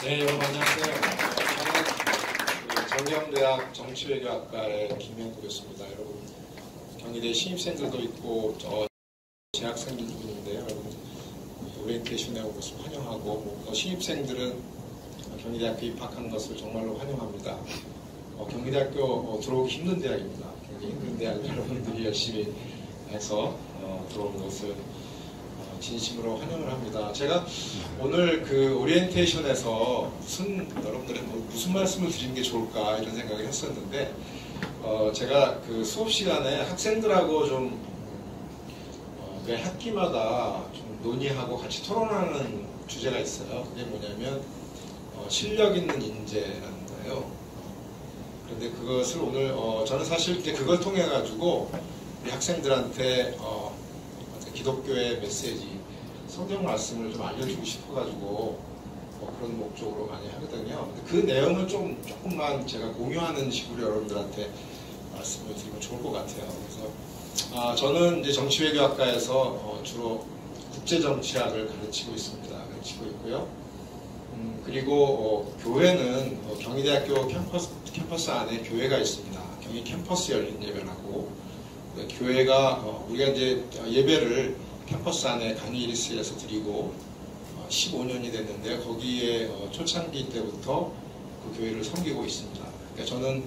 네, 여러분 안녕하세요. 저는 정경대학 정치외교학과의 김현구 교수입니다. 여러분 경희대 신입생들도 있고 재학생들도 있는데요. 여러분 오리엔테이션에 온 것을 환영하고 신입생들은 경희대학교 입학한 것을 정말로 환영합니다. 경희대학교 들어오기 힘든 대학입니다. 굉장히 힘든 대학 여러분들이 열심히 해서 들어온 것을 진심으로 환영을 합니다. 제가 오늘 그 오리엔테이션에서 여러분들의 무슨 말씀을 드리는 게 좋을까 이런 생각을 했었는데 제가 그 수업 시간에 학생들하고 좀 매 학기마다 좀 논의하고 같이 토론하는 주제가 있어요. 그게 뭐냐면 실력 있는 인재라는 거예요. 그런데 그것을 오늘 저는 사실 이제 그걸 통해 가지고 우리 학생들한테 기독교의 메시지, 성경 말씀을 좀 알려주고 싶어가지고 그런 목적으로 많이 하거든요. 근데 그 내용을 조금만 제가 공유하는 식으로 여러분들한테 말씀을 드리면 좋을 것 같아요. 그래서 저는 이제 정치외교학과에서 주로 국제정치학을 가르치고 가르치고 있고요. 그리고 교회는 경희대학교 캠퍼스 안에 교회가 있습니다. 경희 캠퍼스 열린 예배라고. 교회가 우리가 이제 예배를 캠퍼스 안에 강의일실에서 드리고 15년이 됐는데 거기에 초창기 때부터 그 교회를 섬기고 있습니다. 그러니까 저는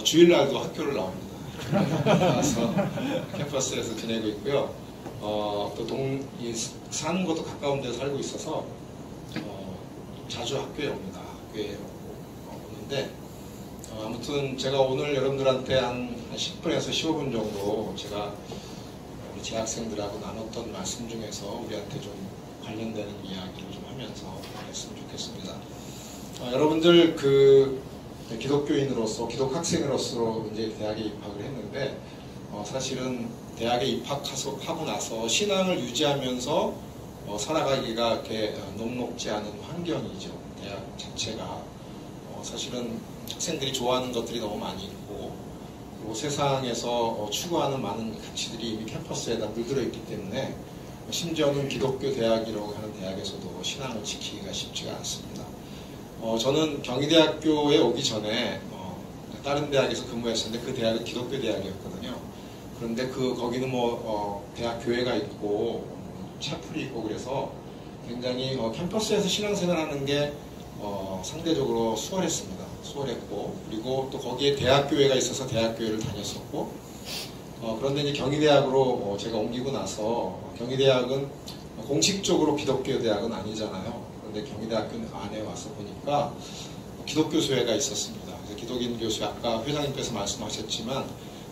주일날도 학교를 나옵니다. 그래서 캠퍼스에서 지내고 있고요. 또 사는 것도 가까운 데 살고 있어서 자주 학교에 옵니다. 학교에 오는데 아무튼 제가 오늘 여러분들한테 한 10분에서 15분 정도 제가 우리 재학생들하고 나눴던 말씀 중에서 우리한테 좀 관련되는 이야기를 좀 하면서 했으면 좋겠습니다. 여러분들 기독교인으로서 기독학생으로서 이제 대학에 입학을 했는데 사실은 대학에 입학하고 나서 신앙을 유지하면서 살아가기가 이렇게 녹록지 않은 환경이죠. 대학 자체가 사실은 학생들이 좋아하는 것들이 너무 많이 있고 그리고 세상에서 추구하는 많은 가치들이 이미 캠퍼스에다 물들어 있기 때문에 심지어는 기독교 대학이라고 하는 대학에서도 신앙을 지키기가 쉽지가 않습니다. 저는 경희대학교에 오기 전에 다른 대학에서 근무했었는데 그 대학은 기독교 대학이었거든요. 그런데 거기는 대학 교회가 있고 차플이 있고 그래서 굉장히 캠퍼스에서 신앙생활하는 게 상대적으로 수월했고 그리고 또 거기에 대학교회가 있어서 대학교회를 다녔었고 그런데 이제 경희대학으로 제가 옮기고 나서 경희대학은 공식적으로 기독교 대학은 아니잖아요. 그런데 경희대학교 안에 와서 보니까 기독교수회가 있었습니다. 그래서 기독인 교수회 아까 회장님께서 말씀하셨지만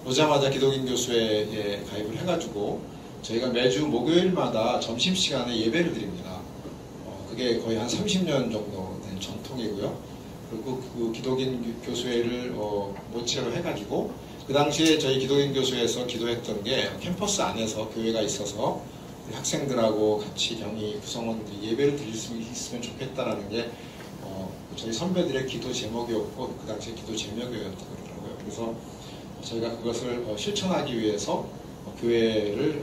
오자마자 기독인 교수회에 가입을 해가지고 저희가 매주 목요일마다 점심시간에 예배를 드립니다. 그게 거의 한 30년 정도 된 전통이고요. 그리고 그 기독인 교수회를 모체로 해가지고 그 당시에 저희 기독인 교수회에서 기도했던 게 캠퍼스 안에서 교회가 있어서 학생들하고 같이 경희 구성원들이 예배를 드릴 수 있으면 좋겠다라는 게 저희 선배들의 기도 제목이었고 그 당시에 기도 제목이었다고 그러더라고요. 그래서 저희가 그것을 실천하기 위해서 교회를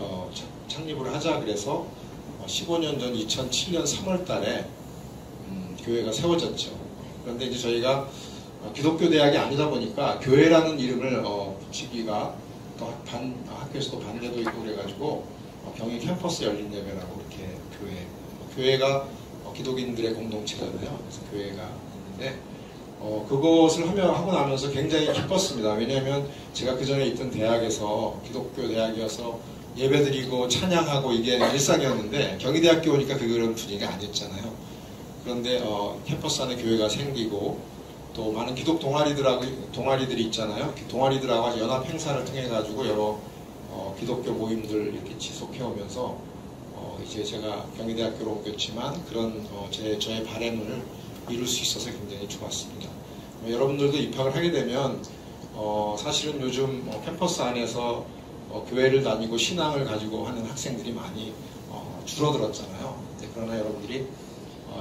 창립을 하자 그래서 15년 전 2007년 3월 달에 교회가 세워졌죠. 그런데 이제 저희가 기독교 대학이 아니다 보니까 교회라는 이름을 붙이기가 또 학교에서도 반대도 있고 그래가지고 경희 캠퍼스 열린 예배라고 이렇게 교회가 기독인들의 공동체잖아요. 그래서 교회가 있는데 그것을 하고 나면서 굉장히 기뻤습니다. 왜냐하면 제가 그 전에 있던 대학에서 기독교 대학이어서 예배드리고 찬양하고 이게 일상이었는데 경희대학교 오니까 그런 분위기가 아니었잖아요. 그런데 캠퍼스 안에 교회가 생기고 또 많은 기독 동아리들이 있잖아요. 동아리들하고 연합 행사를 통해 가지고 여러 기독교 모임들 이렇게 지속해 오면서 이제 제가 경희대학교로 옮겼지만 그런 저의 바람을 이룰 수 있어서 굉장히 좋았습니다. 여러분들도 입학을 하게 되면 사실은 요즘 캠퍼스 안에서 교회를 다니고 신앙을 가지고 하는 학생들이 많이 줄어들었잖아요. 그러나 여러분들이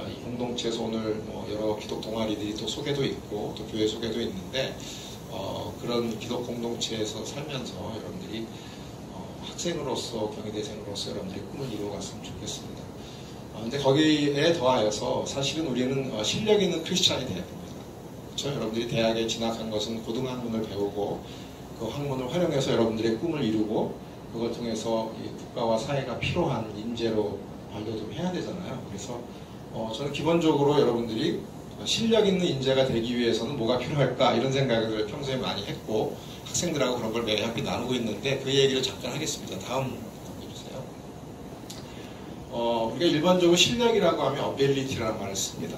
이 공동체에서 오늘 여러 기독 동아리들이 또 소개도 있고 또 교회 소개도 있는데 그런 기독 공동체에서 살면서 여러분들이 학생으로서 경희대생으로서 여러분들이 꿈을 이루어갔으면 좋겠습니다. 근데 거기에 더하여서 사실은 우리는 실력 있는 크리스찬이 돼야 됩니다. 그렇죠? 여러분들이 대학에 진학한 것은 고등학문을 배우고 그 학문을 활용해서 여러분들의 꿈을 이루고 그걸 통해서 이 국가와 사회가 필요한 인재로 발돋 좀 해야 되잖아요. 그래서 저는 기본적으로 여러분들이 실력 있는 인재가 되기 위해서는 뭐가 필요할까 이런 생각을 평소에 많이 했고 학생들하고 그런 걸 매 학기 나누고 있는데 그 얘기를 잠깐 하겠습니다. 다음 해주세요. 우리가 일반적으로 실력이라고 하면 ability라는 말을 씁니다.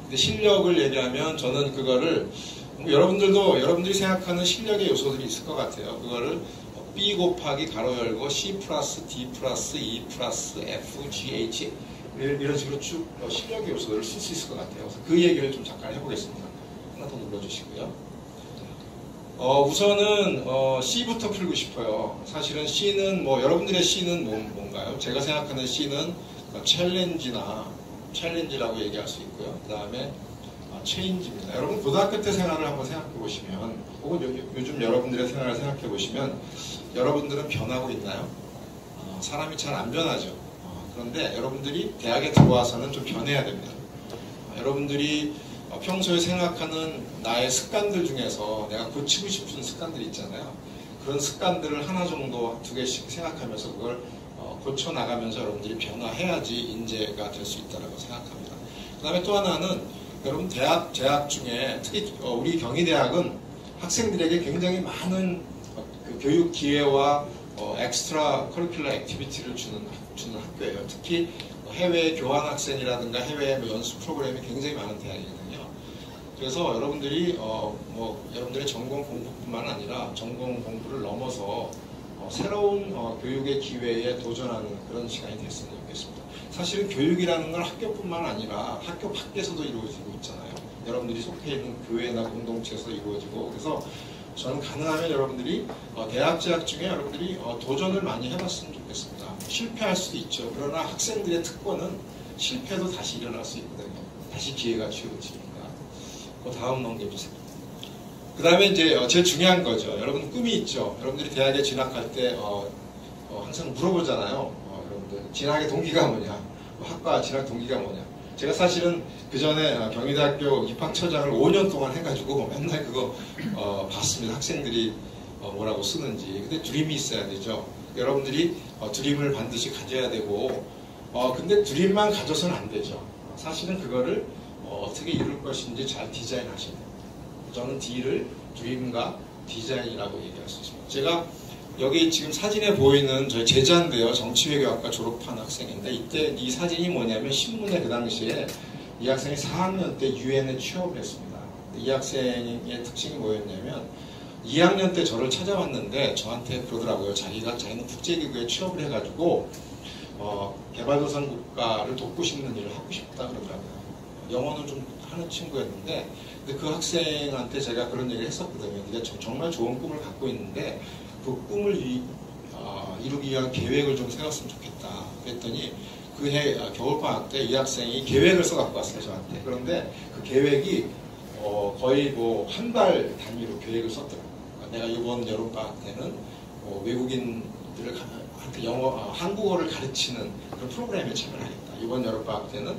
근데 실력을 얘기하면 저는 그거를 여러분들이 생각하는 실력의 요소들이 있을 것 같아요. 그거를 B 곱하기 가로 열고 C 플러스 D 플러스 E 플러스 F, G, H 이런 식으로 쭉 실력의 요소들을 쓸 수 있을 것 같아요. 그래서 그 얘기를 좀 잠깐 해보겠습니다. 하나 더 눌러주시고요. 우선은 C부터 풀고 싶어요. 사실은 C는 여러분들의 C는 뭔가요? 제가 생각하는 C는 챌린지라고 얘기할 수 있고요. 그 다음에 체인지입니다. 여러분 고등학교 때 생활을 한번 생각해 보시면 혹은 요즘 여러분들의 생활을 생각해 보시면 여러분들은 변하고 있나요? 사람이 잘 안 변하죠. 그런데 여러분들이 대학에 들어와서는 좀 변해야 됩니다. 여러분들이 평소에 생각하는 나의 습관들 중에서 내가 고치고 싶은 습관들이 있잖아요. 그런 습관들을 하나 정도, 두 개씩 생각하면서 그걸 고쳐나가면서 여러분들이 변화해야지 인재가 될 수 있다고 생각합니다. 그 다음에 또 하나는 여러분 재학 중에 특히 우리 경희대학은 학생들에게 굉장히 많은 그 교육 기회와 엑스트라 커리큘러 액티비티를 주는 학교예요. 특히 해외 교환 학생이라든가 해외 연수 프로그램이 굉장히 많은 대학이거든요. 그래서 여러분들이 여러분들의 전공 공부뿐만 아니라 전공 공부를 넘어서 새로운 교육의 기회에 도전하는 그런 시간이 됐으면 좋겠습니다. 사실은 교육이라는 건 학교뿐만 아니라 학교 밖에서도 이루어지고 있잖아요. 여러분들이 속해 있는 교회나 공동체에서 이루어지고 그래서 저는 가능하면 여러분들이 대학 재학 중에 여러분들이 도전을 많이 해봤으면 좋겠습니다. 실패할 수도 있죠. 그러나 학생들의 특권은 실패도 다시 일어날 수 있거든요. 다시 기회가 주어지니까. 그 다음 넘겨주세요. 그 다음에 이제 제일 중요한 거죠. 여러분 꿈이 있죠. 여러분들이 대학에 진학할 때 항상 물어보잖아요. 여러분들 진학의 동기가 뭐냐? 학과 진학 동기가 뭐냐? 제가 사실은 그 전에 경희대학교 입학처장을 5년 동안 해가지고 맨날 그거 봤습니다. 학생들이 뭐라고 쓰는지. 근데 드림이 있어야 되죠. 여러분들이 드림을 반드시 가져야 되고 근데 드림만 가져서는 안 되죠. 사실은 그거를 어떻게 이룰 것인지 잘 디자인하셔야 됩니다. 저는 D를 드림과 디자인이라고 얘기할 수 있습니다. 제가 여기 지금 사진에 보이는 저희 제자인데요. 정치외교학과 졸업한 학생인데 이때 이 사진이 뭐냐면 신문에 그 당시에 이 학생이 4학년 때 유엔에 취업을 했습니다. 이 학생의 특징이 뭐였냐면 2학년 때 저를 찾아왔는데 저한테 그러더라고요. 자기는 국제기구에 취업을 해가지고 개발도상 국가를 돕고 싶는 일을 하고 싶다 그러더라고요. 영어는 좀 하는 친구였는데 근데 그 학생한테 제가 그런 얘기를 했었거든요. 네가 정말 좋은 꿈을 갖고 있는데 그 꿈을 이루기 위한 계획을 좀 세웠으면 좋겠다. 그랬더니 그 해 겨울방학 때 이 학생이 계획을 써갖고 왔어요, 저한테. 그런데 그 계획이 거의 한 달 단위로 계획을 썼더라고요. 내가 이번 여름방학 때는 외국인들한테 한국어를 가르치는 그런 프로그램에 참여하겠다. 이번 여름방학 때는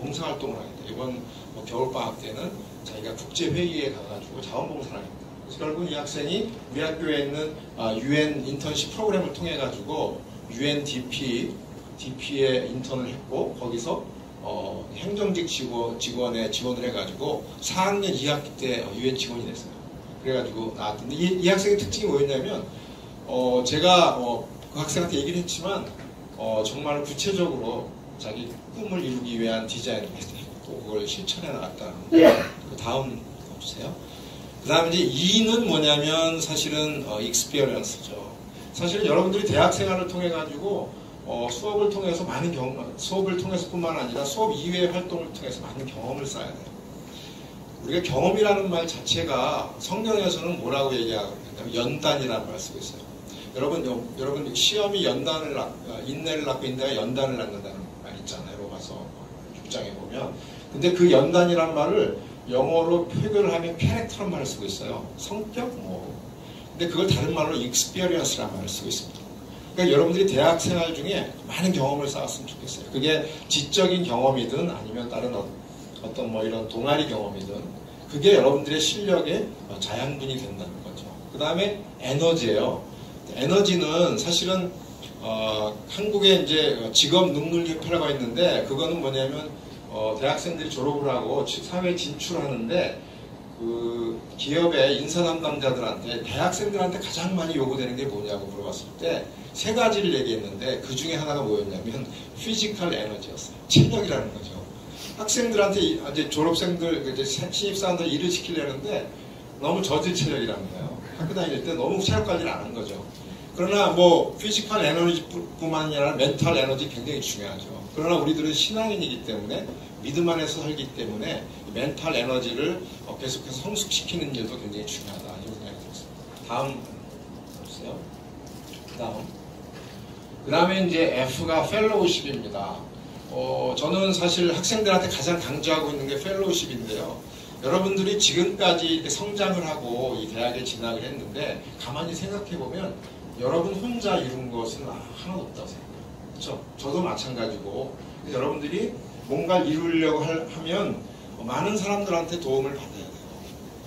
봉사활동을 하겠다. 이번 겨울방학 때는 자기가 국제회의에 가가지고 자원봉사를 하겠다. 그래서 결국 이 학생이 우리 학교에 있는 UN 인턴십 프로그램을 통해 가지고 UNDP에 인턴을 했고 거기서 행정직 직원에 지원을 해가지고 4학년 2학기 때 UN 직원이 됐어요. 그래가지고 나왔던데 이 학생의 특징이 뭐였냐면 제가 그 학생한테 얘기를 했지만 정말 구체적으로 자기 꿈을 이루기 위한 디자인을 했고 그걸 실천해 나갔다는 그 다음 주세요. 그 다음에 이제 E는 뭐냐면 사실은 experience죠. 사실은 여러분들이 대학 생활을 통해 가지고 수업을 통해서 수업을 통해서뿐만 아니라 수업 이외의 활동을 통해서 많은 경험을 쌓아야 돼요. 우리가 경험이라는 말 자체가 성경에서는 뭐라고 얘기하냐면 연단이라는 말을 쓰고 있어요. 여러분 시험이 인내를 낳고 인내가 연단을 낳는다는 말 있잖아요. 로마서 6장에 보면. 근데 그 연단이란 말을 영어로 표현을 하면 캐릭터라는 말을 쓰고 있어요. 성격 근데 그걸 다른 말로 experience라는 말을 쓰고 있습니다. 그러니까 여러분들이 대학 생활 중에 많은 경험을 쌓았으면 좋겠어요. 그게 지적인 경험이든 아니면 다른 어떤 뭐 이런 동아리 경험이든 그게 여러분들의 실력의 자양분이 된다는 거죠. 그 다음에 에너지예요. 에너지는 사실은 한국에 이제 직업 능률협회라고 있는데 그거는 뭐냐면 대학생들이 졸업을 하고 사회에 진출하는데 그 기업의 인사 담당자들한테 대학생들한테 가장 많이 요구되는 게 뭐냐고 물어봤을 때 세 가지를 얘기했는데 그 중에 하나가 뭐였냐면 피지컬 에너지였어요. 체력이라는 거죠. 학생들한테 이제 졸업생들 이제 신입사원들 일을 시키려는데 너무 저질 체력이라는 거예요. 학교 다닐 때 너무 체력 관리를 안 한 거죠. 그러나 뭐 피지컬 에너지뿐만 아니라 멘탈 에너지 굉장히 중요하죠. 그러나 우리들은 신앙인이기 때문에 믿음 안에서 살기 때문에 멘탈 에너지를 계속해서 성숙시키는 일도 굉장히 중요하다 이런 생각이 들었습니다. 다음 보세요. 그 다음에 이제 F가 펠로우십입니다. 저는 사실 학생들한테 가장 강조하고 있는 게 펠로우십인데요. 여러분들이 지금까지 이렇게 성장을 하고 이 대학에 진학을 했는데 가만히 생각해보면 여러분 혼자 이룬 것은 하나도 없다고 생각해요. 그렇죠? 저도 마찬가지고 여러분들이 뭔가를 이루려고 하면 많은 사람들한테 도움을 받아야 돼요.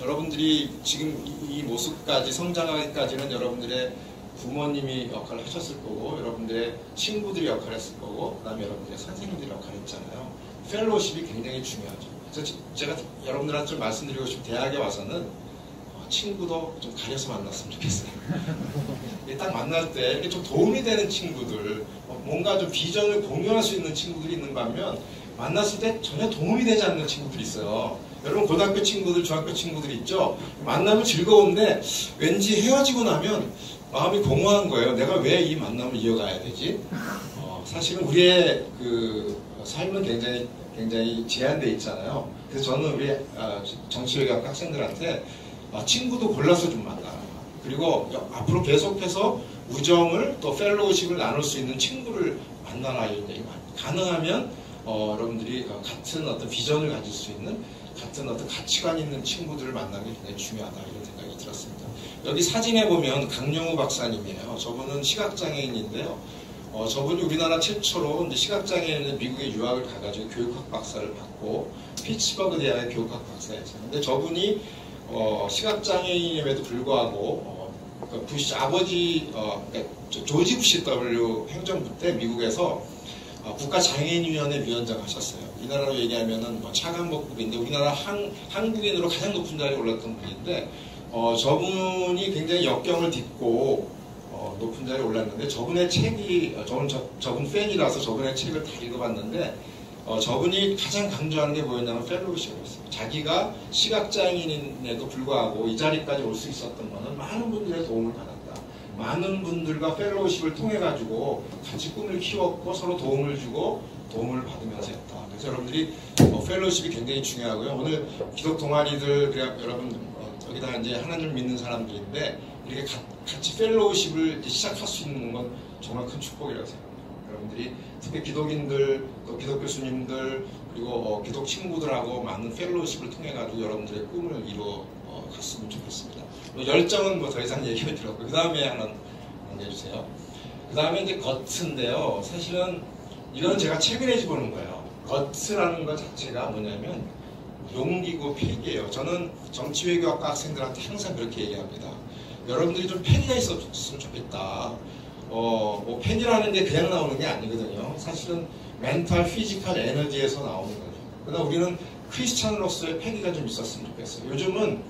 여러분들이 지금 이 모습까지 성장하기까지는 여러분들의 부모님이 역할을 하셨을 거고 여러분들의 친구들이 역할을 했을 거고 그 다음에 여러분들의 선생님들이 역할을 했잖아요. 펠로우십이 굉장히 중요하죠. 그래서 제가 여러분들한테 좀 말씀드리고 싶은 대학에 와서는 친구도 좀 가려서 만났으면 좋겠어요. 딱 만날 때 이렇게 좀 도움이 되는 친구들 뭔가 좀 비전을 공유할 수 있는 친구들이 있는가 하면 만났을 때 전혀 도움이 되지 않는 친구들이 있어요. 여러분 고등학교 친구들, 중학교 친구들 있죠? 만나면 즐거운데 왠지 헤어지고 나면 마음이 공허한 거예요. 내가 왜 이 만남을 이어가야 되지? 사실은 우리의 그 삶은 굉장히 제한되어 있잖아요. 그래서 저는 우리 정치외교학 학생들한테 친구도 골라서 좀 만나라. 그리고 앞으로 계속해서 우정을 또 펠로우십을 나눌 수 있는 친구를 만나라 이런 얘기 많이. 가능하면 여러분들이 같은 어떤 비전을 가질 수 있는 같은 어떤 가치관 있는 친구들을 만나는 게 굉장히 중요하다 이런 생각이 들었습니다. 여기 사진에 보면 강영우 박사님이에요. 저분은 시각장애인인데요. 저분이 우리나라 최초로 이제 시각장애인은 미국에 유학을 가가지고 교육학 박사를 받고 피츠버그 대학의 교육학 박사였어요. 근데 저분이 시각장애인임에도 불구하고 부시 아버지 그러니까 조지 부시 W 행정부 때 미국에서 국가장애인위원회 위원장 하셨어요. 이 나라로 얘기하면은 차관복급인데 우리나라 한국인으로 가장 높은 자리에 올랐던 분인데 저분이 굉장히 역경을 딛고 높은 자리에 올랐는데 저분의 책이 저분 팬이라서 저분의 책을 다 읽어봤는데 저분이 가장 강조하는 게 뭐였냐면 펠로우십이었어요. 자기가 시각장애인에도 불구하고 이 자리까지 올 수 있었던 거는 많은 분들의 도움을 받았다. 많은 분들과 펠로우십을 통해 가지고 같이 꿈을 키웠고 서로 도움을 주고 도움을 받으면서 했다. 그래서 여러분들이 펠로우십이 굉장히 중요하고요. 오늘 기독 동아리들 여러분 여기다 이제 하나님을 믿는 사람들인데 이렇게 같이 펠로우십을 시작할 수 있는 건 정말 큰 축복이라고 생각합니다. 여러분들이 특히 기독인들, 또 기독 교수님들, 그리고 기독 친구들하고 많은 펠로우십을 통해 가지고 여러분들의 꿈을 이루어 갔으면 좋겠습니다. 열정은 뭐 더 이상 얘기할 필요 없고 그 다음에 하나 남겨주세요. 그 다음에 이제 거트인데요. 사실은 이건 제가 최근에 집어넣은 거예요. 거트라는 것 자체가 뭐냐면 용기고 패기예요. 저는 정치외교학과 학생들한테 항상 그렇게 얘기합니다. 여러분들이 좀 패기가 있었으면 좋겠다. 뭐 패기라는 게 그냥 나오는 게 아니거든요. 사실은 멘탈, 피지컬 에너지에서 나오는 거죠. 그러나 우리는 크리스찬으로서의 패기가 좀 있었으면 좋겠어요. 요즘은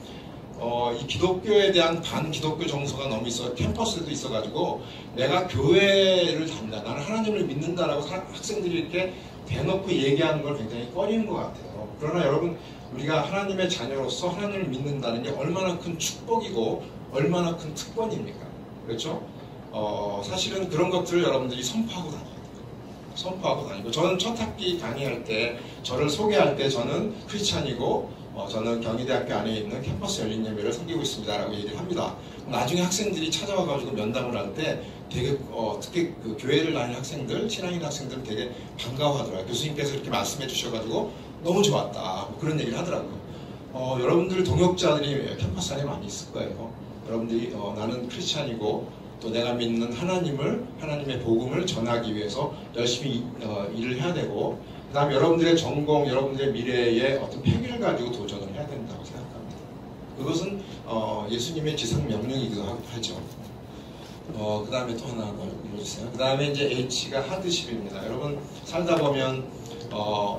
이 기독교에 대한 반기독교 정서가 너무 있어 캠퍼스에도 있어가지고 내가 교회를 다닌다, 나는 하나님을 믿는다라고 학생들이 이렇게 대놓고 얘기하는 걸 굉장히 꺼리는 것 같아요. 그러나 여러분 우리가 하나님의 자녀로서 하나님을 믿는다는 게 얼마나 큰 축복이고 얼마나 큰 특권입니까? 그렇죠? 사실은 그런 것들을 여러분들이 선포하고 다녀야 돼요. 선포하고 다니고 저는 첫 학기 강의할 때 저를 소개할 때 저는 크리스찬이고 저는 경희대학교 안에 있는 캠퍼스 열린 예배를 섬기고 있습니다라고 얘기를 합니다. 나중에 학생들이 찾아와가지고 면담을 할 때 되게 특히 그 교회를 다니는 학생들, 신앙인 학생들은 되게 반가워하더라고요. 교수님께서 이렇게 말씀해 주셔가지고 너무 좋았다. 뭐 그런 얘기를 하더라고요. 여러분들 동역자들이 캠퍼스 안에 많이 있을 거예요. 여러분들이 나는 크리스찬이고 또 내가 믿는 하나님의 복음을 전하기 위해서 열심히 일을 해야 되고, 그 다음에 여러분들의 전공, 여러분들의 미래의 어떤 패기를 가지고 도전을 해야 된다고 생각합니다. 그것은 예수님의 지상 명령이기도 하죠. 그 다음에 또 하나 눌러주세요. 그 다음에 이제 H가 하드십입니다. 여러분 살다 보면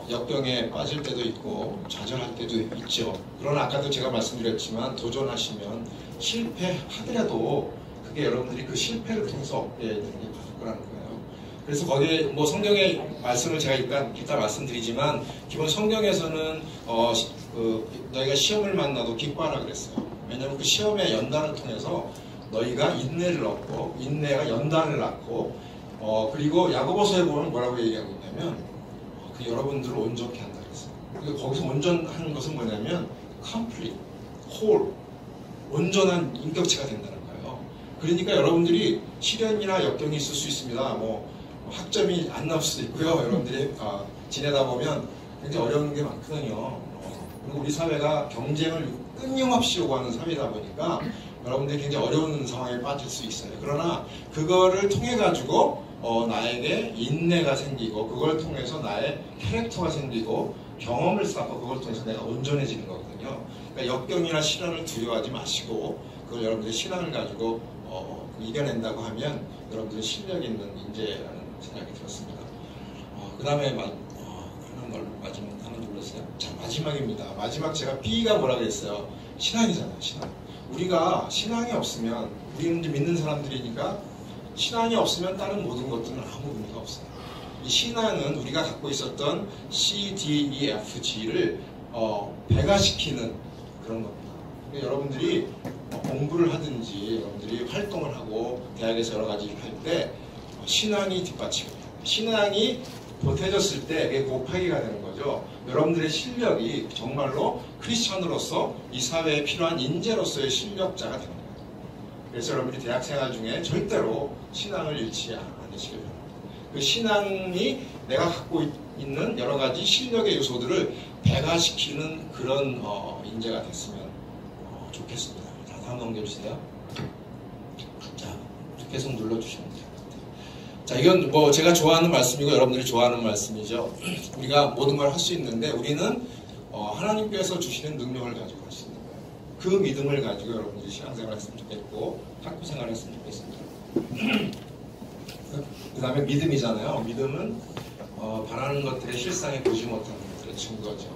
역경에 빠질 때도 있고 좌절할 때도 있죠. 그러나 아까도 제가 말씀드렸지만 도전하시면 실패하더라도 그게 여러분들이 그 실패를 통해서 얻게 되는 게 바로 거라는 거예요. 그래서 거기에 뭐 성경의 말씀을 제가 이따 말씀드리지만 기본 성경에서는 너희가 시험을 만나도 기뻐하라 그랬어요. 왜냐하면 그 시험의 연단을 통해서 너희가 인내를 얻고 인내가 연단을 낳고 그리고 야고보서에 보면 뭐라고 얘기하고 있냐면 그 여러분들을 온전케 한다 그랬어요. 그러니까 거기서 온전하는 것은 뭐냐면 complete, whole, 온전한 인격체가 된다는 거예요. 그러니까 여러분들이 시련이나 역경이 있을 수 있습니다. 뭐 학점이 안 나올 수도 있고요. 여러분들이 지내다 보면 굉장히 어려운 게 많거든요. 그리고 우리 사회가 경쟁을 끊임없이 요구하는 사회다 보니까 여러분들이 굉장히 어려운 상황에 빠질 수 있어요. 그러나 그거를 통해 가지고 나에게 인내가 생기고 그걸 통해서 나의 캐릭터가 생기고 경험을 쌓고 그걸 통해서 내가 온전해지는 거거든요. 그러니까 역경이나 시련을 두려워하지 마시고 그걸 여러분들의 신앙을 가지고 이겨낸다고 하면 여러분들은 실력 있는 인재라는 생각이 들었습니다. 그 다음에 마지막 하나 눌렀어요. 자, 마지막입니다. 마지막 제가 B가 뭐라 그랬어요? 신앙이잖아요. 신앙. 우리가 신앙이 없으면 우리는 이제 믿는 사람들이니까 신앙이 없으면 다른 모든 것들은 아무 의미가 없어요. 이 신앙은 우리가 갖고 있었던 C, D, E, F, G를 배가시키는 그런 겁니다. 그러니까 여러분들이 공부를 하든지 여러분들이 활동을 하고 대학에서 여러 가지 일을 할 때 신앙이 뒷받침이 돼요. 신앙이 보태졌을 때 이게 곱하기가 되는 거죠. 여러분들의 실력이 정말로 크리스천으로서 이 사회에 필요한 인재로서의 실력자가 되는 거예요. 그래서 여러분들이 대학생활 중에 절대로 신앙을 잃지 않으시길 바랍니다. 그 신앙이 내가 갖고 있는 여러 가지 실력의 요소들을 배가시키는 그런 인재가 됐으면 좋겠습니다. 자, 다음 넘겨주세요. 자, 계속 눌러주시면 돼요. 자, 이건 뭐 제가 좋아하는 말씀이고 여러분들이 좋아하는 말씀이죠. 우리가 모든 걸 할 수 있는데 우리는 하나님께서 주시는 능력을 가지고 할 수 있는 거예요. 그 믿음을 가지고 여러분들이 신앙생활을 했으면 좋겠고 학교생활을 했으면 좋겠습니다. 그 다음에 믿음이잖아요. 믿음은 바라는 것들의 실상에 보지 못하는 것들의 증거죠.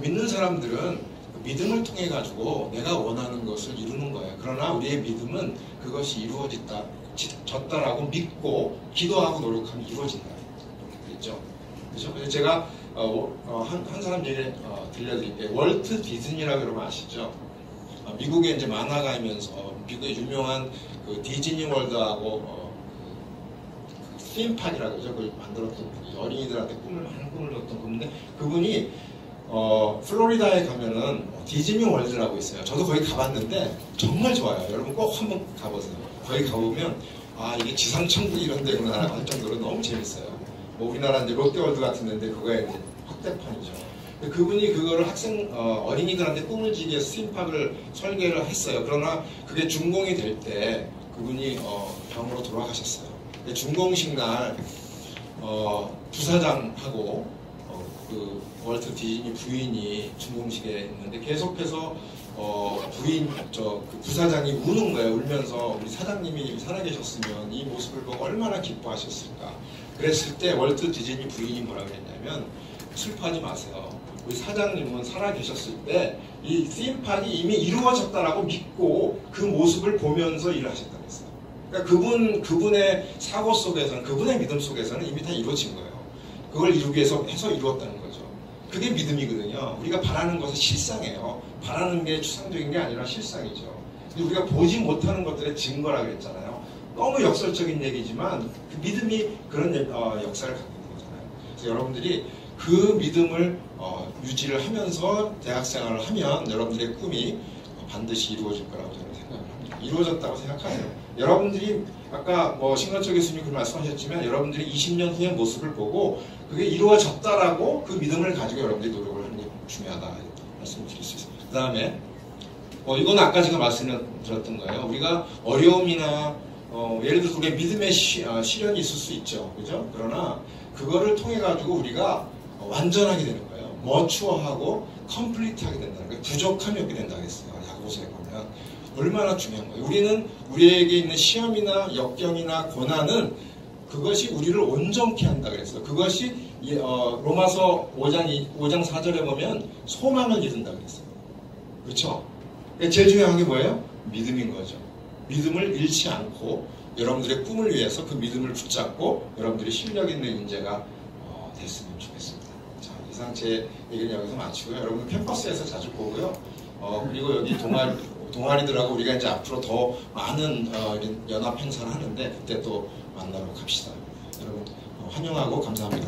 믿는 사람들은 믿음을 통해 가지고 내가 원하는 것을 이루는 거예요. 그러나 우리의 믿음은 그것이 이루어졌다라고 믿고 기도하고 노력하면 이루어진다. 그렇죠? 그렇죠? 그래서 제가 한 사람 얘기 들려드릴게요. 월트 디즈니라고 여러분 아시죠? 미국에 이제 만화가이면서 미국의 유명한 그 디즈니 월드하고 스팀팍이라고 그러죠. 그걸 만들었던 분이 어린이들한테 많은 꿈을 줬던 분인데 그분이 플로리다에 가면은 디즈니 월드라고 있어요. 저도 거기 가봤는데 정말 좋아요. 여러분 꼭 한번 가보세요. 거기 가보면 이게 지상천국 이런 데구나 할 정도로 너무 재밌어요. 뭐 우리나라 이제 롯데월드 같은 데인데 그거에 이제 확대판이죠. 그분이 그거를 어린이들한테 꿈을 지기 위해서 스팀팍을 설계를 했어요. 그러나 그게 준공이 될 때 그분이 병으로 돌아가셨어요. 준공식 날 부사장하고 그 월트 디즈니 부인이 준공식에 있는데 계속해서 그 부사장이 우는 거예요. 울면서 우리 사장님이 살아계셨으면 이 모습을 보고 얼마나 기뻐하셨을까. 그랬을 때 월트 디즈니 부인이 뭐라고 했냐면 슬퍼하지 마세요. 우리 사장님은 살아계셨을 때 이 스팀팍이 이미 이루어졌다라고 믿고 그 모습을 보면서 일을 하셨다고 했어요. 그러니까 그분의 사고 속에서는, 그분의 믿음 속에서는 이미 다 이루어진 거예요. 그걸 이루기 위해서 이루었다는 거죠. 그게 믿음이거든요. 우리가 바라는 것은 실상이에요. 바라는 게 추상적인 게 아니라 실상이죠. 우리가 보지 못하는 것들의 증거라고 했잖아요. 너무 역설적인 얘기지만 그 믿음이 그런 역사를 갖고 있는 거잖아요. 그래서 여러분들이 그 믿음을 유지를 하면서 대학생활을 하면 여러분들의 꿈이 반드시 이루어질 거라고 저는 생각을 합니다. 이루어졌다고 생각하세요. 여러분들이 아까 뭐 신건철 교수님이 그 말씀하셨지만 여러분들이 20년 후의 모습을 보고 그게 이루어졌다라고 그 믿음을 가지고 여러분들이 노력을 하는 게 중요하다 말씀을 드릴 수 있습니다. 그 다음에 이건 아까 제가 말씀을 드렸던 거예요. 우리가 어려움이나 예를 들어서 우리가 믿음의 시련이 있을 수 있죠. 그죠? 그러나 그거를 통해 가지고 우리가 완전하게 되는 거예요. 머추어하고 컴플리트하게 된다는 거예요. 부족함이 없게 된다고 했어요. 야고보서에 보면 얼마나 중요한 거예요. 우리는 우리에게 있는 시험이나 역경이나 고난은 그것이 우리를 온전케 한다 그랬어요. 그것이 로마서 5장 4절에 보면 소망을 이룬다 그랬어요. 그렇죠? 제일 중요한 게 뭐예요? 믿음인 거죠. 믿음을 잃지 않고 여러분들의 꿈을 위해서 그 믿음을 붙잡고 여러분들이 실력 있는 인재가 됐으면 좋겠습니다. 자, 이상 제 얘기는 여기서 마치고요. 여러분 캠퍼스에서 자주 보고요. 그리고 여기 동아리들하고 우리가 이제 앞으로 더 많은 연합 행사를 하는데 그때 또 만나러 갑시다. 여러분 환영하고 감사합니다.